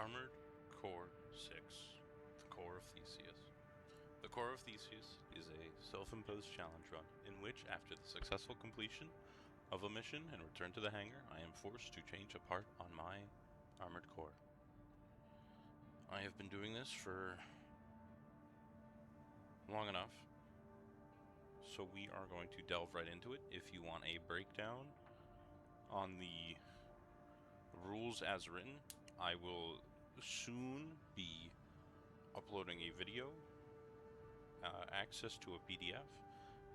Armored Core 6, the Core of Theseus. The Core of Theseus is a self-imposed challenge run in which, after the successful completion of a mission and return to the hangar, I am forced to change a part on my armored core. I have been doing this for long enough, so we are going to delve right into it. If you want a breakdown on the rules as written, I will soon be uploading a video, access to a PDF,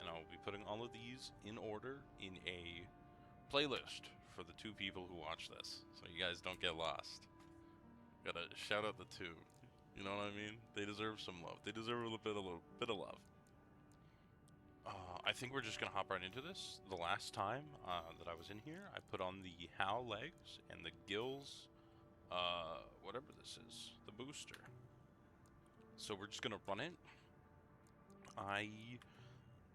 and I will be putting all of these in order in a playlist for the two people who watch this, so you guys don't get lost. Gotta shout out the two. You know what I mean? They deserve some love. They deserve a little bit of love. I think we're just gonna hop right into this. The last time that I was in here, I put on the Hal legs and the gills, whatever this is, the booster. So we're just gonna run it. I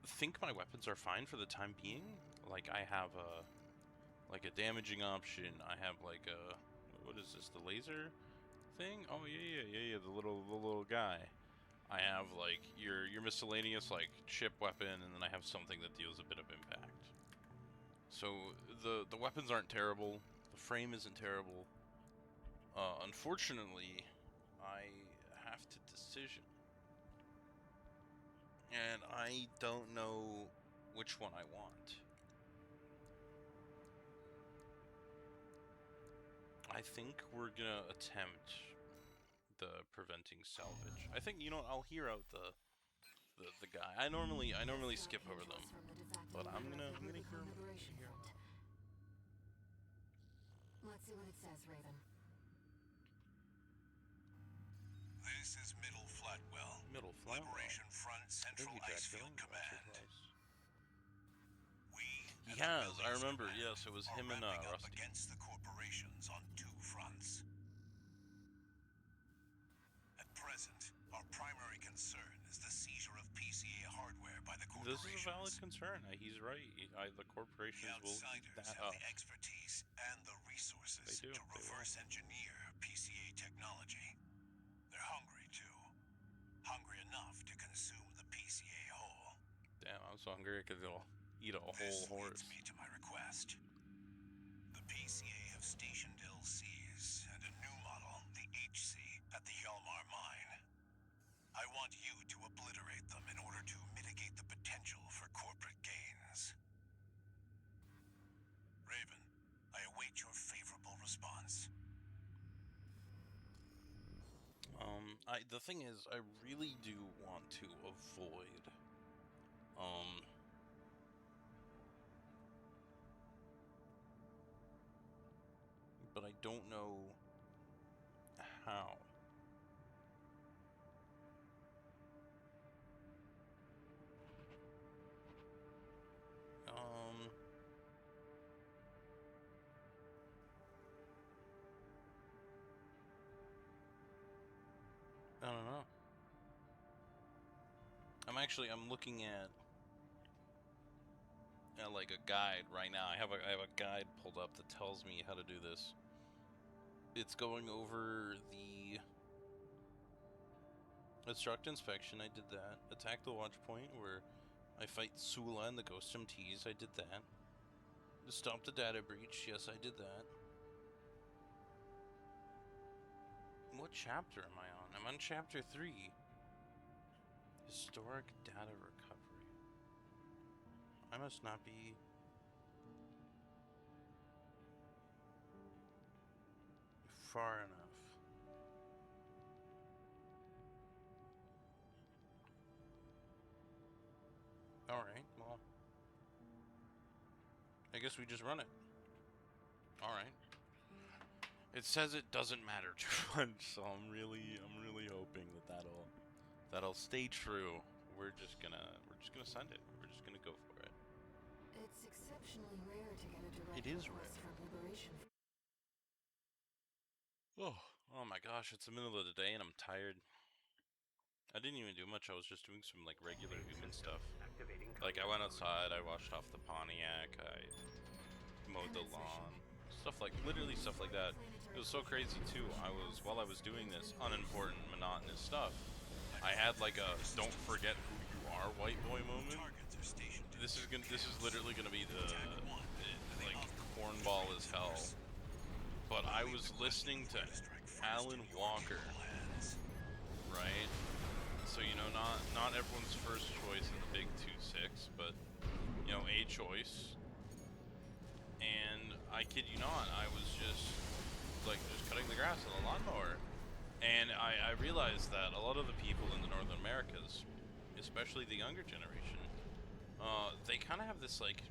think my weapons are fine for the time being. Like, I have a damaging option. I have like a, what is this, the laser thing? Oh yeah, the little guy. I have like your miscellaneous like chip weapon, and then I have something that deals a bit of impact. So the weapons aren't terrible. The frame isn't terrible. Unfortunately, I have to decision, and I don't know which one I want. I think we're gonna attempt the preventing salvage. I think, you know, I'll hear out the guy. I normally skip over them, but I'm gonna hear him. Let's see what it says, Raven. This is Middle Flatwell. Middle Flatwell. Liberation Front Central Icefield Command. He has. I remember. Yes, it was him and Rusty. Up against the corporations on two fronts. At present, our primary concern is the seizure of PCA hardware by the corporations. This is a valid concern. He's right. The corporations will eat that have the expertise and the resources to reverse engineer PCA technology. They're hungry too. Hungry enough to consume the PCA whole. Damn, I'm so hungry I could eat a whole horse. This leads me to my request. The PCA have stationed LCs and a new model, the HC, at the Hjalmar mine. I want you to obliterate them in order to mitigate the potential for corporate gains. Raven, I await your favorable response. The thing is, I really do want to avoid, but I don't know how. I don't know. I'm looking at like a guide right now. I have a guide pulled up that tells me how to do this. It's going over the instruct inspection. I did that. Attack the watch point where I fight Sula and the Ghost MTs. I did that. Stop the data breach. Yes, I did that. What chapter am I on? I'm on chapter 3. Historic data recovery. I must not be... far enough. Alright, well... I guess we just run it. Alright. It says it doesn't matter too much, so I'm really hoping that'll stay true. We're just gonna send it. We're just gonna go for it. It's exceptionally rare to get a direct request from Liberation. Oh my gosh, it's the middle of the day and I'm tired. I didn't even do much. I was just doing some like regular human stuff. Like, I went outside, I washed off the Pontiac, I mowed the lawn. Stuff like, literally stuff like that. It was so crazy too. While I was doing this unimportant, monotonous stuff, I had like a "don't forget who you are" white boy moment. This is literally gonna be the like cornball as hell. But I was listening to Alan Walker, right? So you know, not everyone's first choice in the big 2-6, but you know, a choice. And I kid you not, I was just cutting the grass with a lawnmower, and I realized that a lot of the people in the Northern Americas, especially the younger generation, they kind of have this like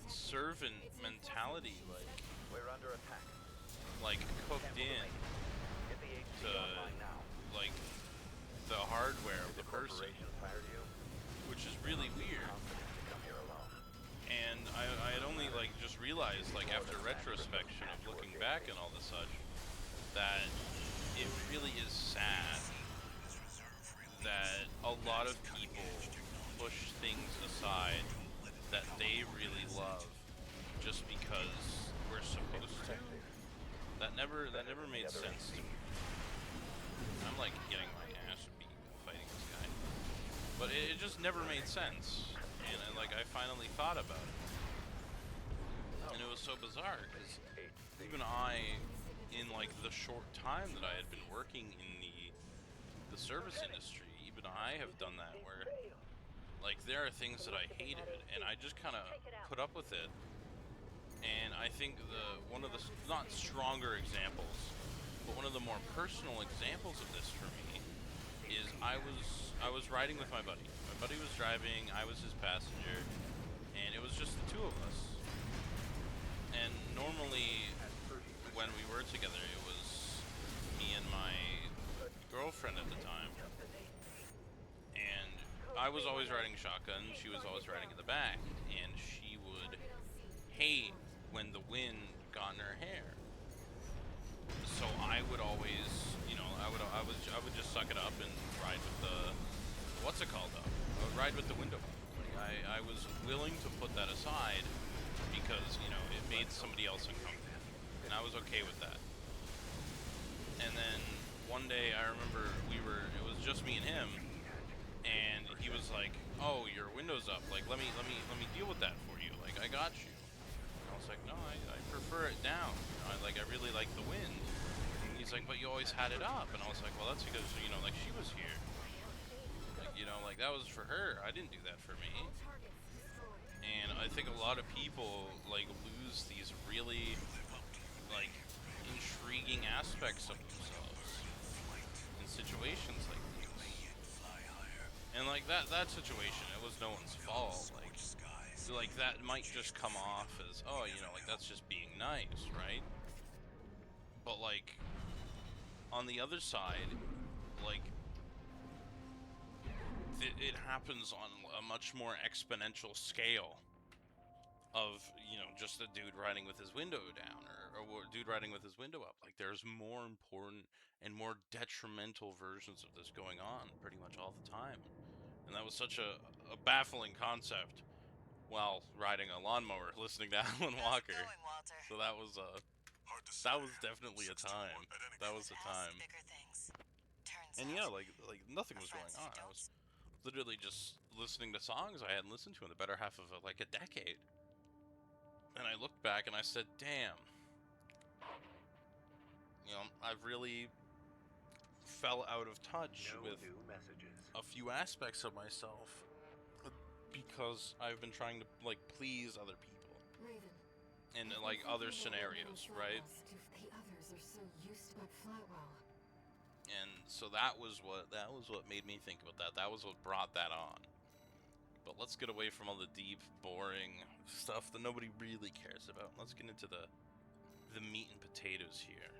servant mentality, we're under attack. like cooked in to like the hardware of the person, which is really weird. And I had only like just realized, like after retrospection of looking back and all the such, that it really is sad that a lot of people push things aside that they really love just because we're supposed to. That never made sense to me. I'm like getting my ass beat fighting this guy, but it just never made sense. And like I finally thought about it, and it was so bizarre because even I, in like the short time that I had been working in the service industry, even I have done that where like there are things that I hated and I just kind of put up with it. And I think one of the not stronger examples, but one of the more personal examples of this for me is I was riding with my buddy. My buddy was driving, I was his passenger, and it was just the two of us. And normally, when we were together, it was me and my girlfriend at the time. And I was always riding shotgun, she was always riding in the back, and she would hate when the wind got in her hair. So I would always, you know, I would just suck it up and ride with the, what's it called though? I would ride with the window. Like I was willing to put that aside because, you know, it made somebody else uncomfortable. And I was okay with that. And then one day I remember it was just me and him, and he was like, "Oh, your window's up. Like, let me deal with that for you. Like, I got you." And I was like, "No, I prefer it down. You know, I really like the wind." And he's like, "But you always had it up." And I was like, "Well, that's because, you know, like she was here. Like, you know, like that was for her. I didn't do that for me." And I think a lot of people like lose these really like intriguing aspects of themselves in situations like these. And like that situation, it was no one's fault. Like that might just come off as, oh, you know, like that's just being nice, right? But like on the other side, like it happens on a much more exponential scale of, you know, just a dude riding with his window down or a dude riding with his window up. Like there's more important and more detrimental versions of this going on pretty much all the time. And that was such a baffling concept while riding a lawnmower listening to Alan Walker. So that was definitely a time. That was a time. And yeah, like nothing was going on. I was literally just listening to songs I hadn't listened to in the better half of like a decade. And I looked back and I said, "Damn, you know, I've really fell out of touch with a few aspects of myself because I've been trying to like please other people in like other scenarios, right?" The others are so used to Flatwell. And so that was what made me think about that. That was what brought that on. But let's get away from all the deep, boring stuff that nobody really cares about. Let's get into the meat and potatoes here.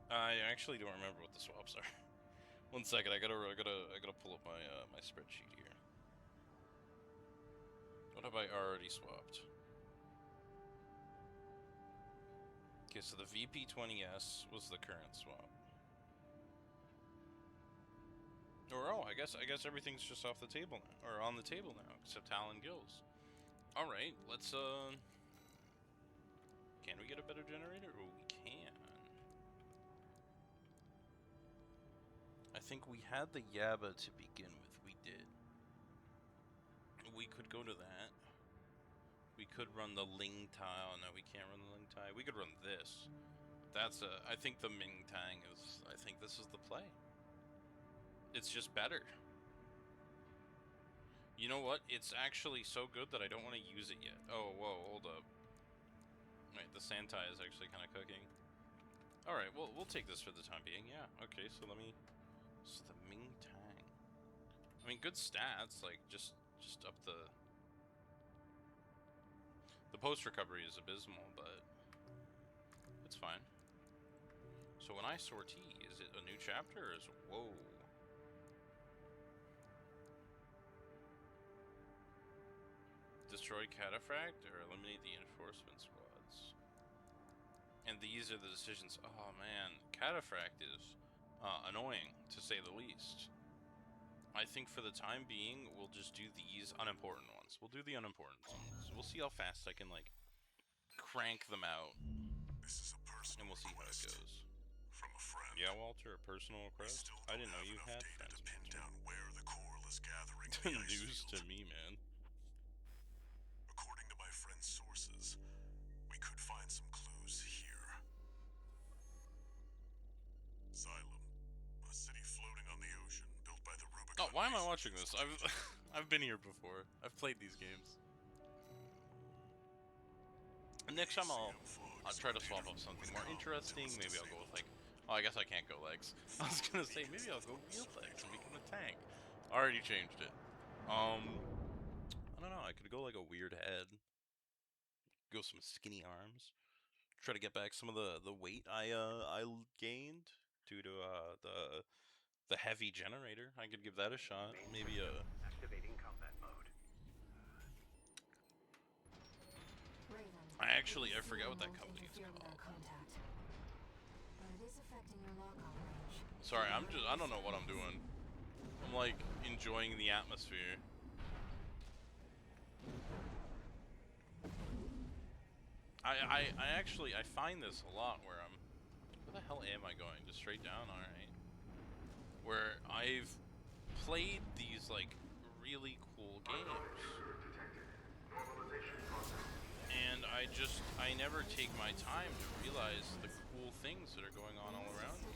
I actually don't remember what the swaps are. 1 second, I gotta pull up my spreadsheet here. What have I already swapped? Okay, so the VP20S was the current swap. Or I guess everything's just off the table now, or on the table now, except Talon Gills. All right, let's Can we get a better generator? Oh, we can. I think we had the Yaba to begin with. We did. We could go to that. We could run the Ling tile. No, we can't run the Ling tile. We could run this. That's a. I think the Ming Tang is. I think this is the play. It's just better. You know what? It's actually so good that I don't want to use it yet. Oh, whoa, hold up. Wait, the Santai is actually kind of cooking. All right, well, we'll take this for the time being. Yeah. Okay, so let me. So the Ming Tang. I mean, good stats. Like just up the. The post recovery is abysmal, but it's fine. So when I sortie, is it a new chapter or is it, whoa? Destroy Cataphract or eliminate the enforcement squads. And these are the decisions. Oh man, Cataphract is annoying to say the least. I think for the time being, we'll just do these unimportant ones. We'll do the unimportant ones. We'll see how fast I can like crank them out. This is a personal and we'll see how it goes. From a friend. Yeah, Walter, a personal request? I didn't know you had friends. To pin down where the coral is gathering. News to me, man. According to my friend's sources, we could find some clues here. Xylem, a city floating on the ocean, built by the Rubicon. Oh, why am I watching this? I've been here before. I've played these games. And next time I'll try to swap up something more interesting. Maybe I'll go with like, oh, I guess I can't go legs. I was gonna say maybe I'll go wheel legs and become a tank. Already changed it. I don't know. I could go like a weird head. Go some skinny arms. Try to get back some of the weight I gained due to the heavy generator. I could give that a shot. Maybe a. Activating combat mode. I forgot what that company is called. Sorry, I don't know what I'm doing. I'm like enjoying the atmosphere. I find this a lot where I'm, where the hell am I going? Just straight down? Alright. Where I've played these like really cool games. And I never take my time to realize the cool things that are going on all around me.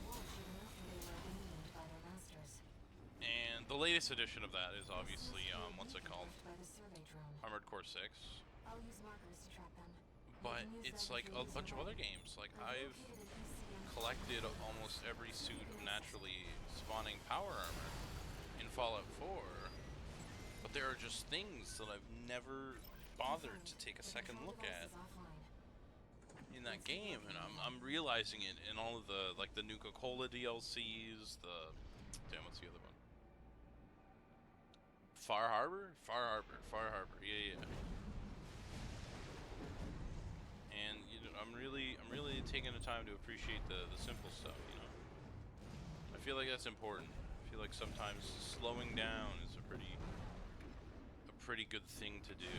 And the latest edition of that is obviously, what's it called? Armored Core 6. But it's like a bunch of other games. Like, I've collected almost every suit of naturally spawning power armor in Fallout 4. But there are just things that I've never bothered to take a second look at in that game, and I'm realizing it in all of the like the Nuka-Cola DLCs, the what's the other one? Far Harbor, yeah. And you know, I'm really taking the time to appreciate the simple stuff. You know, I feel like that's important. I feel like sometimes slowing down is a pretty good thing to do.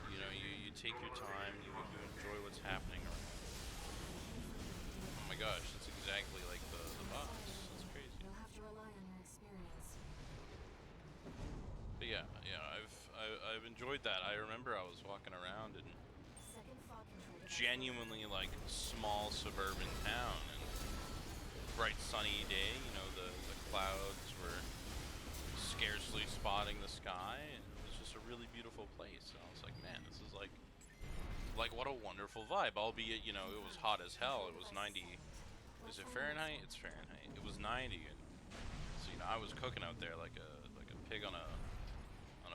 You know, you take your time, you enjoy what's happening around. Oh my gosh, that's exactly like the boss. That's crazy. You'll have to rely on your experience. But yeah, I've enjoyed that. I remember I was walking around in genuinely like small suburban town, and bright sunny day. You know, the clouds were scarcely spotting the sky, and it was just a really beautiful place. And I was like, man, this is like what a wonderful vibe. Albeit, you know, it was hot as hell. It was 90. Is it Fahrenheit? It's Fahrenheit. It was 90, and so you know, I was cooking out there like a pig on a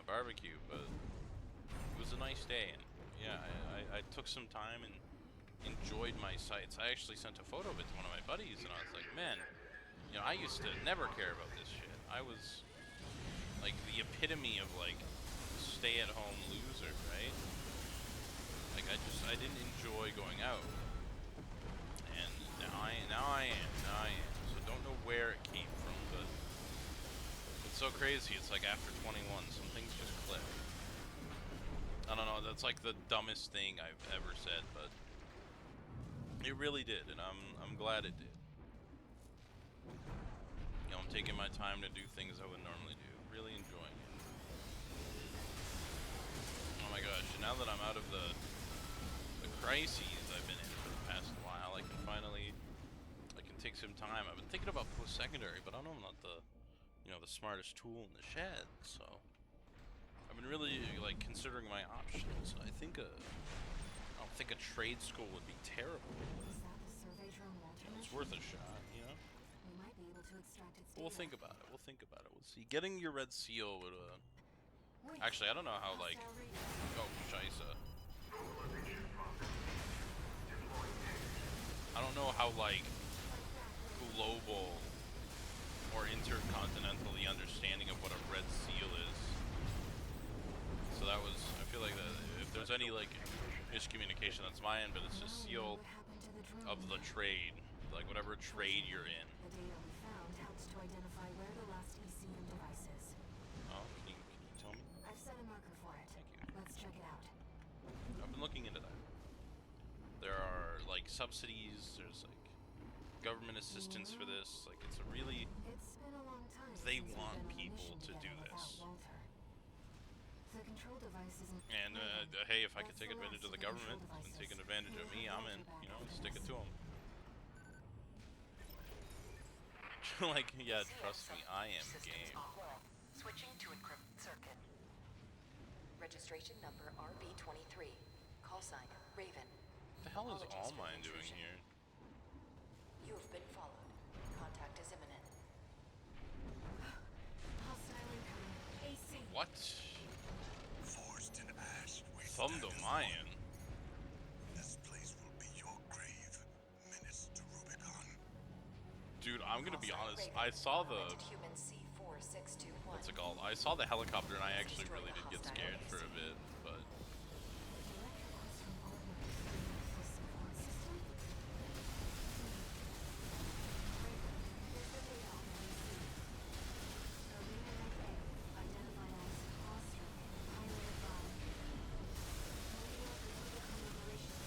barbecue. But it was a nice day, and yeah, I took some time and enjoyed my sights. I actually sent a photo of it to one of my buddies, and I was like, man, you know, I used to never care about this shit. I was like the epitome of like stay-at-home loser, right? Like I didn't enjoy going out, and now I am. So don't know where it came from, but it's so crazy. It's like after 21, some things just click. I don't know, that's like the dumbest thing I've ever said, but it really did, and I'm glad it did. You know, I'm taking my time to do things I would normally do. Really enjoying it. Oh my gosh, and now that I'm out of the crises I've been in for the past while, I can take some time. I've been thinking about post-secondary, but I know I'm not the, you know, the smartest tool in the shed, so I've been really, like, considering my options. I don't think a trade school would be terrible, but Is that the survey drone Walter it's mentioned? worth a shot, you know? We might be able to extract its We'll data. think about it. We'll think about it. We'll see. Getting your red seal would, Wait, actually, I don't know how, like, hostile radar. oh, Shisa. I don't know how, like, global or intercontinental the understanding of what a red seal is. So that was, I feel like that if there's any, like, miscommunication, that's my end, but it's just seal What happened to the drone? of the trade, like whatever trade you're in. The data we found helps to identify where the last ECM device is. Oh, can you tell me? I've set a marker for it. Thank you. Let's check it out. I've been looking into that. There are, like, subsidies, there's, like, government assistance for this. Like, it's a really, It's been a long time they since we've want been on a people mission to do together without this. Walter. The control device isn't. And, hey, if I could take advantage of the government and taking advantage of me, I'm in, you know, stick it to them. Like, yeah, trust me, I am game. Switching to encrypted circuit. Registration number RB23. Call sign Raven. What the hell is Apologies for the Allmine doing intrusion. here? You have been followed. Contact is imminent. Hostile incoming. AC. What? Forged in ash, we Thumb stand as Dolmayan? one. This place will be your grave. Minutes to Rubicon. Dude, I'm gonna be Call sign honest, Raven. I saw the, Augmented human C4621. what's it called? I saw the helicopter and I actually really did get scared for a bit, but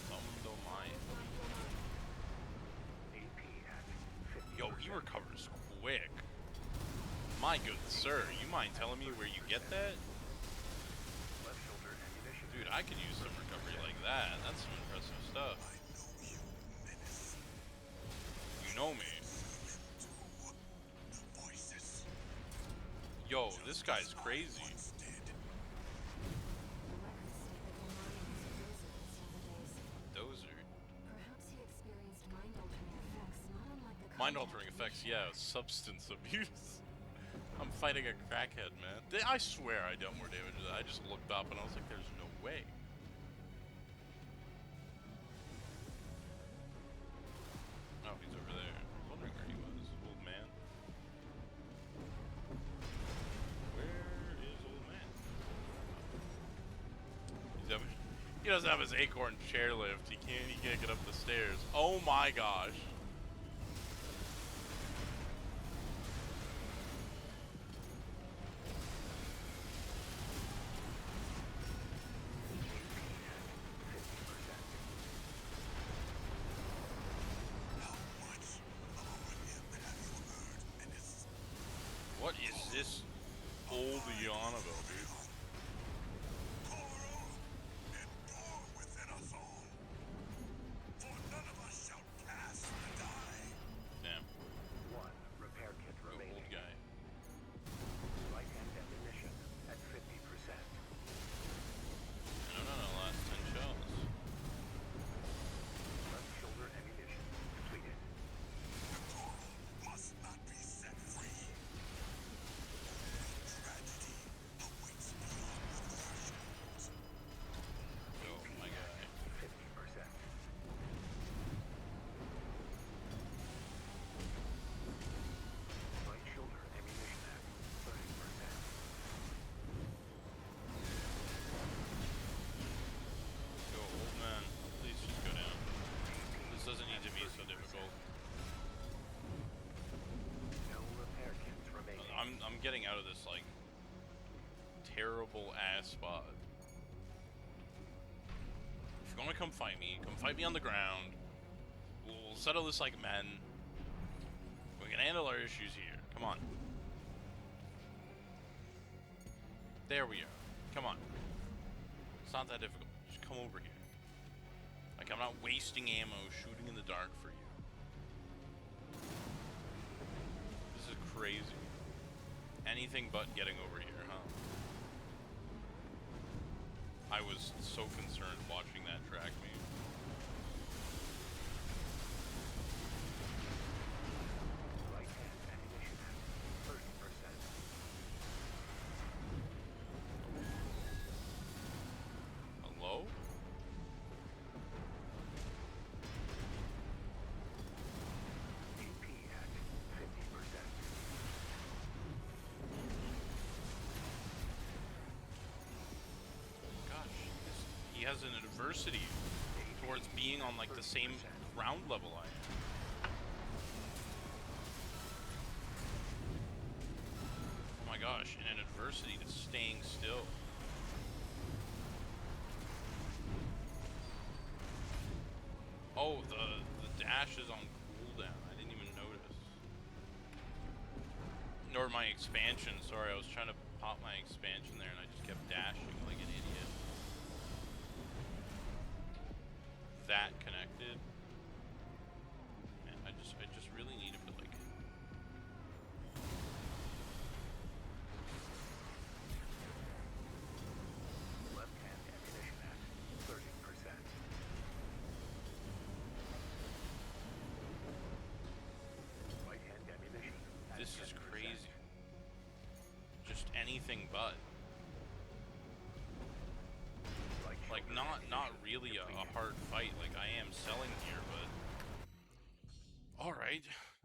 Thumb Dolmayan. Yo, he recovers quick. My good sir, you mind telling me where you get that? Dude, I could use some recovery like that. That's some impressive stuff. You know me. The voices Yo, this guy's crazy. once did. Dozer. Perhaps he experienced mind-altering effects, not unlike the Mind-altering contact effects, we yeah. Substance abuse. I'm fighting a crackhead, man. I swear I dealt more damage than that. I just looked up and I was like, there's no way. Oh, he's over there. I was wondering where he was. Old man. Where is old man? He doesn't have his acorn chairlift. He can't get up the stairs. Oh my gosh. What is this old yawn about, dude? Endure within us all. For none of us shall pass or die. Damn. One repair kit Old remaining. guy. Right hand ammunition at 50%. No, last 10 shells. Left shoulder ammunition completed. The coral must not be set free. Tragedy awaits beyond the thresholds. Oh my guy. 50%. Right shoulder ammunition at 30%. Go, old man. Please just go down. This doesn't need to be so difficult. No repair kits remaining. I'm getting out of this, like, terrible ass spot. you want to come fight me on the ground. We'll settle this like men. We can handle our issues here. Come on. There we are. Come on. It's not that difficult. Just come over here. Like, I'm not wasting ammo shooting in the dark for you. This is crazy. Anything but getting over here, huh? I was so concerned watching that track me. Right-hand ammunition at 30%. Hello? AP at 50%. Gosh, he has an adversity towards being on like the same ground level I am. Oh my gosh, and an adversity to staying still. Oh, the dash is on cooldown. I didn't even notice. Nor my expansion. Sorry, I was trying to pop my expansion there and I just kept dashing like an idiot. That connected. Man, I just really need him to like. Left-hand ammunition at 30%. Right-hand ammunition at This is 10%. crazy. Just anything but. Right Like shoulder not ammunition really a depleted. hard fight like I am selling here, but alright.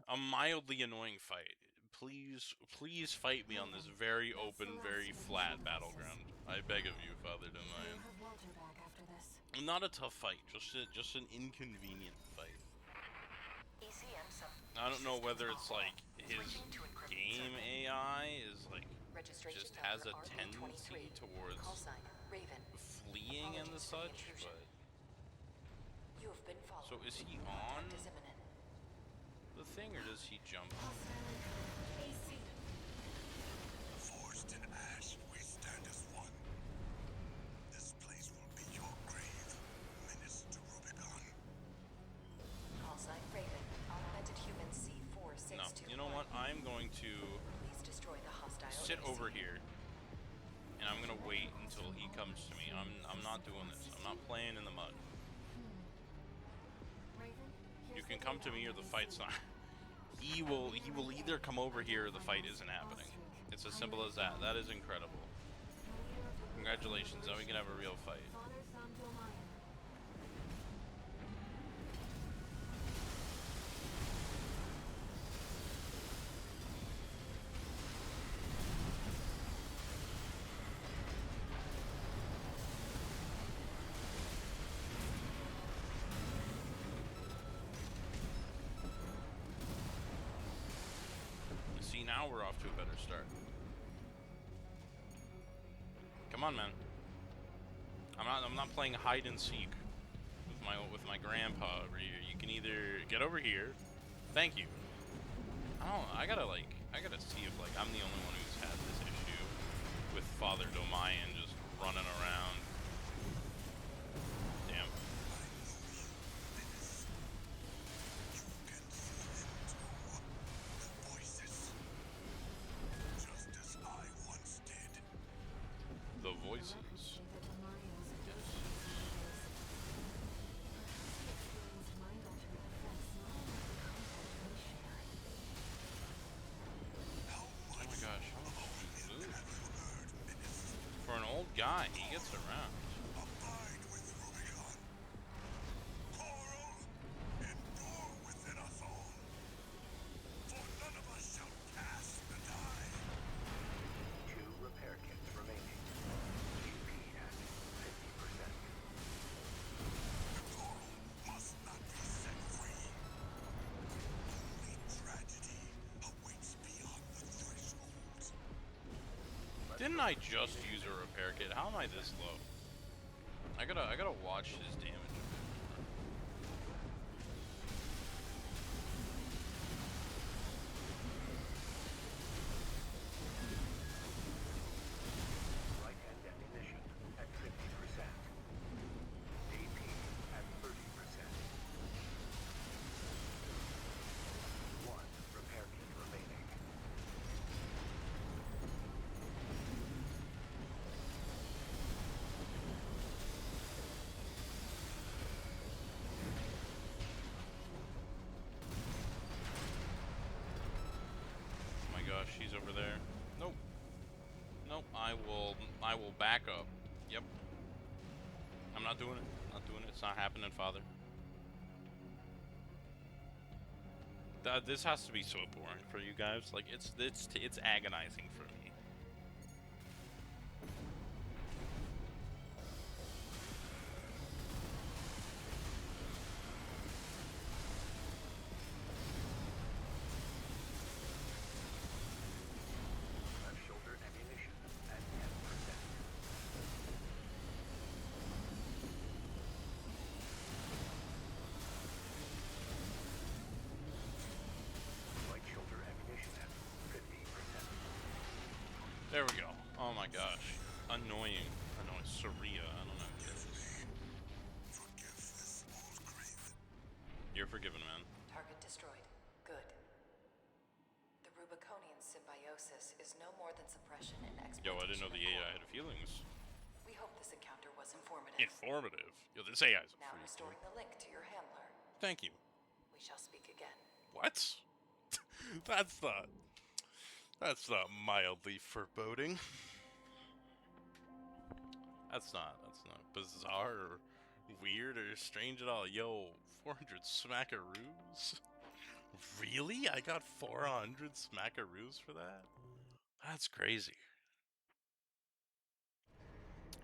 A mildly annoying fight. Please fight me on this very open, very flat battleground. I beg of you, Father You'll Dolmayan. have Walter back after this. Not a tough fight, just an inconvenient fight. ECM sub. I don't know whether it's like his Switching to encrypted game circuit. AI is like Registration just has a number tendency RB23. towards Call sign Raven. fleeing and the Apologies for the such, intrusion. but You have been followed. so is he on Contact is imminent. the thing or does he jump? AC. Forged in ash, we stand as one. This place will be your grave, menace to Rubicon. Call sign Raven. Augmented human No, C4621. you know what? I'm going to Please destroy the hostile sit AC. over here and I'm gonna wait until he comes to me. I'm not doing this. I'm not playing in the mud. Raven, You here's can the come to data me or on the AC. fight's not. He will either come over here or the fight isn't happening. It's as simple as that. That is incredible. Congratulations, now we can have a real fight. Father Sam Dolmayan. See, now we're off to a better start. Come on, man. I'm not playing hide and seek with my grandpa over here. You can either get over here. Thank you. I don't know, I gotta see if like I'm the only one who's had this issue with Father Dolmayan just running around. Damn. Just as I once did. The voices. The Dolmayan was a Yes. experienced mind-altering effects not only the contact we share. How Oh my much gosh, how much does he move? have you heard, Menace? For an old guy, he gets around. Abide with Rubicon. Coral, endure within us all. For none of us shall cast the die. 2 repair kits remaining. AP at 50%. The coral must not be set free. Only tragedy awaits beyond the threshold. Didn't I just use a repair kit? How am I this low? I gotta watch his damage she's over there. Nope. Nope, I will back up. Yep. I'm not doing it. Not doing it. It's not happening, Father. This has to be so boring for you guys. Like, it's agonizing for me. Left shoulder ammunition at 10%. Right shoulder ammunition at 50%. There we go. Oh my gosh. Annoying. Annoying. Saria. I don't know. Forgive this old craven. You're forgiven, man. Target destroyed. Good. The Rubiconian symbiosis is no more than suppression and exploitation. Yo, I didn't know the of AI core. had feelings. We hope this encounter was informative. Informative? Yo, this AI's a Now freak. restoring the link to your handler. Thank you. We shall speak again. What? That's not mildly foreboding. That's not bizarre or weird or strange at all. Yo, 400 smackaroos? Really? I got 400 smackaroos for that? That's crazy.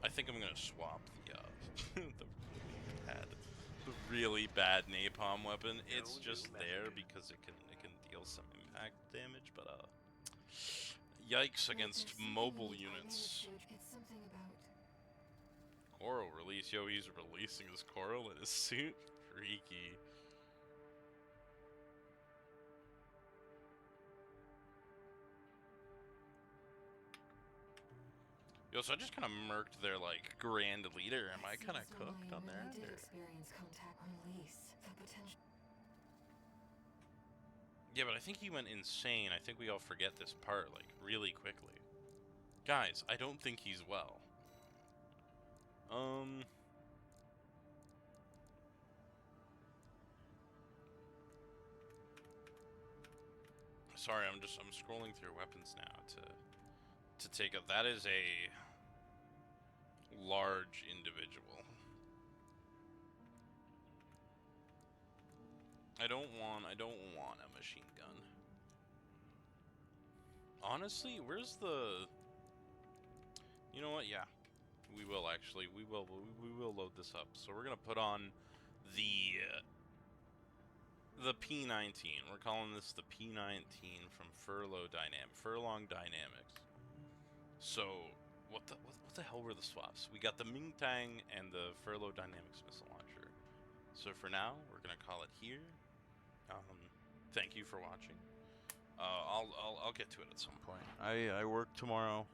I think I'm gonna swap the the really bad napalm weapon. It's just there because it can deal some impact damage, but yikes against mobile units. It's something about Coral release. Yo, he's releasing his coral in his suit. Freaky. Yo, so I just kind of murked their, like, grand leader. Am I kind of cooked on there? Did experience contact release. The potential. Yeah, but I think he went insane. I think we all forget this part, like, really quickly. Guys, I don't think he's well. Sorry, I'm scrolling through weapons now to take a. That is a large individual. I don't want a machine gun. Honestly, where's the? You know what? Yeah, we will actually. We will load this up. So we're gonna put on the P19. We're calling this the P19 from Furlong Dynamics. So what the hell were the swaps? We got the Mingtang and the Furlough Dynamics missile launcher. So for now, we're gonna call it here. Thank you for watching. I'll get to it at some point. I work tomorrow,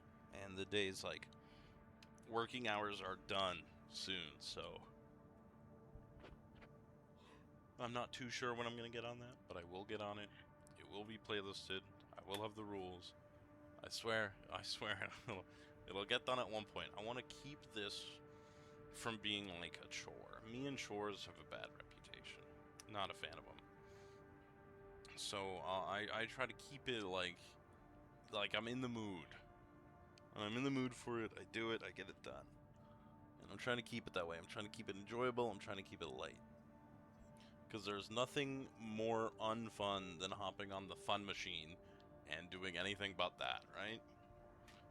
and the day's like working hours are done soon. So I'm not too sure when I'm gonna get on that, but I will get on it. It will be playlisted. I will have the rules. I swear, it'll get done at one point. I want to keep this from being like a chore. Me and chores have a bad reputation. Not a fan of them. So I try to keep it like I'm in the mood. When I'm in the mood for it, I do it, I get it done. And I'm trying to keep it that way. I'm trying to keep it enjoyable. I'm trying to keep it light. Because there's nothing more unfun than hopping on the fun machine and doing anything but that, right?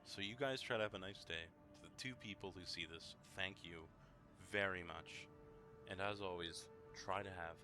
So you guys try to have a nice day. To the 2 people who see this, thank you very much. And as always, try to have